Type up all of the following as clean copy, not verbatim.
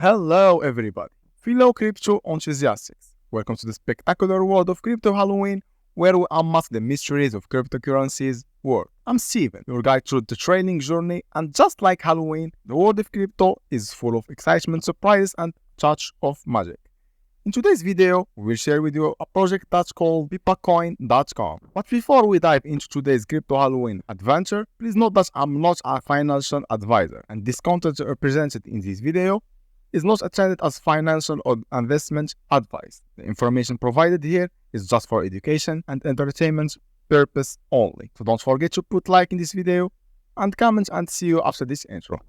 Hello everybody, fellow crypto enthusiasts. Welcome to the spectacular world of crypto Halloween, where we unmask the mysteries of cryptocurrencies world. I'm Steven, your guide through the trading journey, and just like Halloween, the world of crypto is full of excitement, surprises, and touch of magic. In today's video, we will share with you a project that's called Pipacoin.com. But before we dive into today's crypto Halloween adventure, please note that I'm not a financial advisor, and this content represented in this video is not intended as financial or investment advice. The information provided here is just for education and entertainment purpose only. So don't forget to put like in this video and comment, and see you after this intro.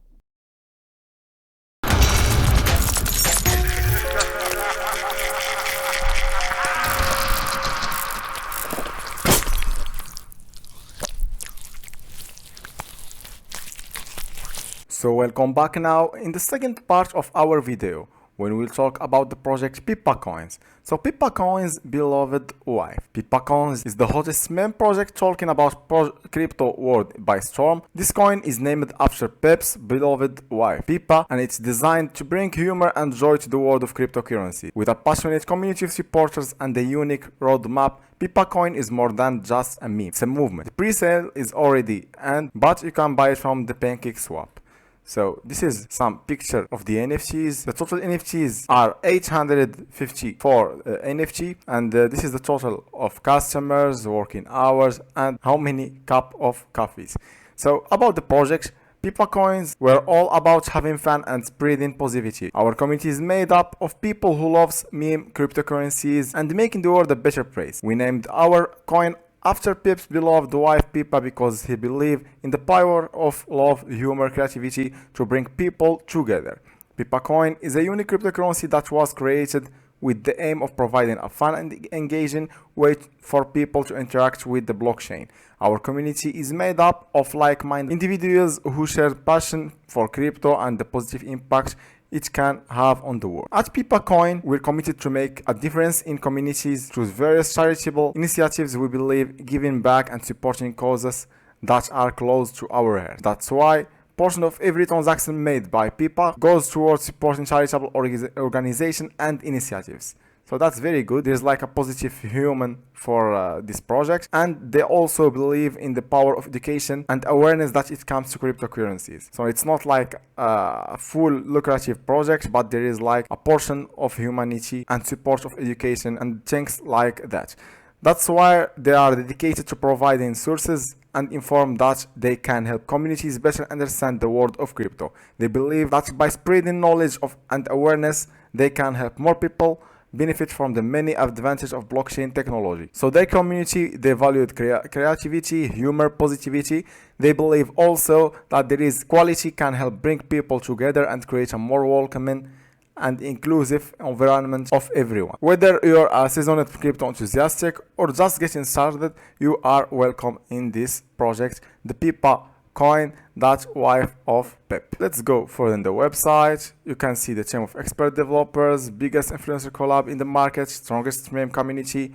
So welcome back now in the second part of our video, when we'll talk about the project Pipacoins. So Pipacoin's beloved wife. Pipacoins is the hottest meme project talking about crypto world by storm. This coin is named after Pep's beloved wife, Pipa, and it's designed to bring humor and joy to the world of cryptocurrency. With a passionate community of supporters and a unique roadmap, Pipacoin is more than just a meme, it's a movement. The pre-sale is already in, but you can buy it from the Pancake Swap. So this is some picture of the NFTs. The total NFTs are 854 NFT, and this is the total of customers, working hours, and how many cup of coffees. So about the project, Pipacoins were all about having fun and spreading positivity. Our community is made up of people who loves meme cryptocurrencies and making the world a better place. We named our coin after Pip's beloved wife Pipa because he believed in the power of love, humor, creativity to bring people together. Pipacoin is a unique cryptocurrency that was created with the aim of providing a fun and engaging way for people to interact with the blockchain. Our community is made up of like-minded individuals who share passion for crypto and the positive impact it can have on the world. At Pipacoin, we're committed to make a difference in communities through various charitable initiatives. We believe giving back and supporting causes that are close to our heart. That's why portion of every transaction made by Pipa goes towards supporting charitable organizations and initiatives. So that's very good. There's like a positive human for this project, and they also believe in the power of education and awareness that it comes to cryptocurrencies. So it's not like a full lucrative project, but there is like a portion of humanity and support of education and things like that. That's why they are dedicated to providing sources and inform that they can help communities better understand the world of crypto. They believe that by spreading knowledge and awareness, they can help more people benefit from the many advantages of blockchain technology. So their community, they valued creativity, humor, positivity. They believe also that there is quality can help bring people together and create a more welcoming and inclusive environment of everyone. Whether you're a seasoned crypto enthusiastic or just getting started, you are welcome in this project, the Pipacoin, that wife of Pep. Let's go further in the website. You can see the team of expert developers, biggest influencer collab in the market, strongest meme community,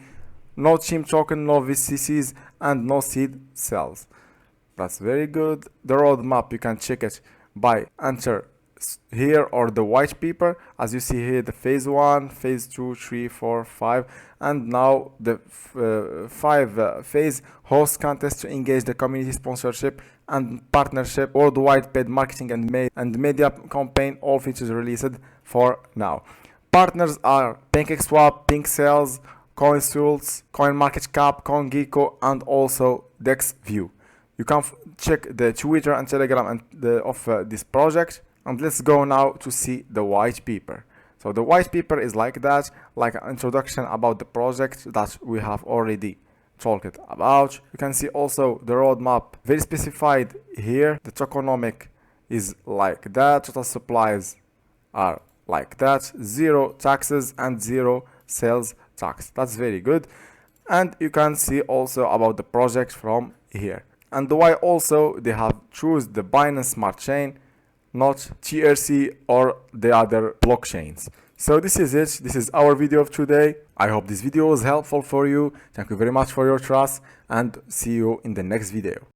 no team token, no VCCs, and no seed sales. That's very good. The roadmap, you can check it by enter here or the white paper. As you see here, the phase 1, phase 2, 3, 4, 5, and now the 5 phase host contest to engage the community sponsorship and partnership, worldwide paid marketing and media campaign. All features released for now. Partners are PancakeSwap, Pink Sales, CoinSults, CoinMarketCap, CoinGecko, and also DexView. You can check the Twitter and Telegram of this project. And let's go now to see the white paper. So the white paper is like that, like an introduction about the project that we have already talked about. You can see also the roadmap very specified here. The tokenomic is like that, total supplies are like that, 0 taxes and 0 sales tax. That's very good. And you can see also about the project from here. And why also they have choose the Binance Smart Chain, not TRC or the other blockchains. So this is it. This is our video of today. I hope this video was helpful for you. Thank you very much for your trust, and see you in the next video.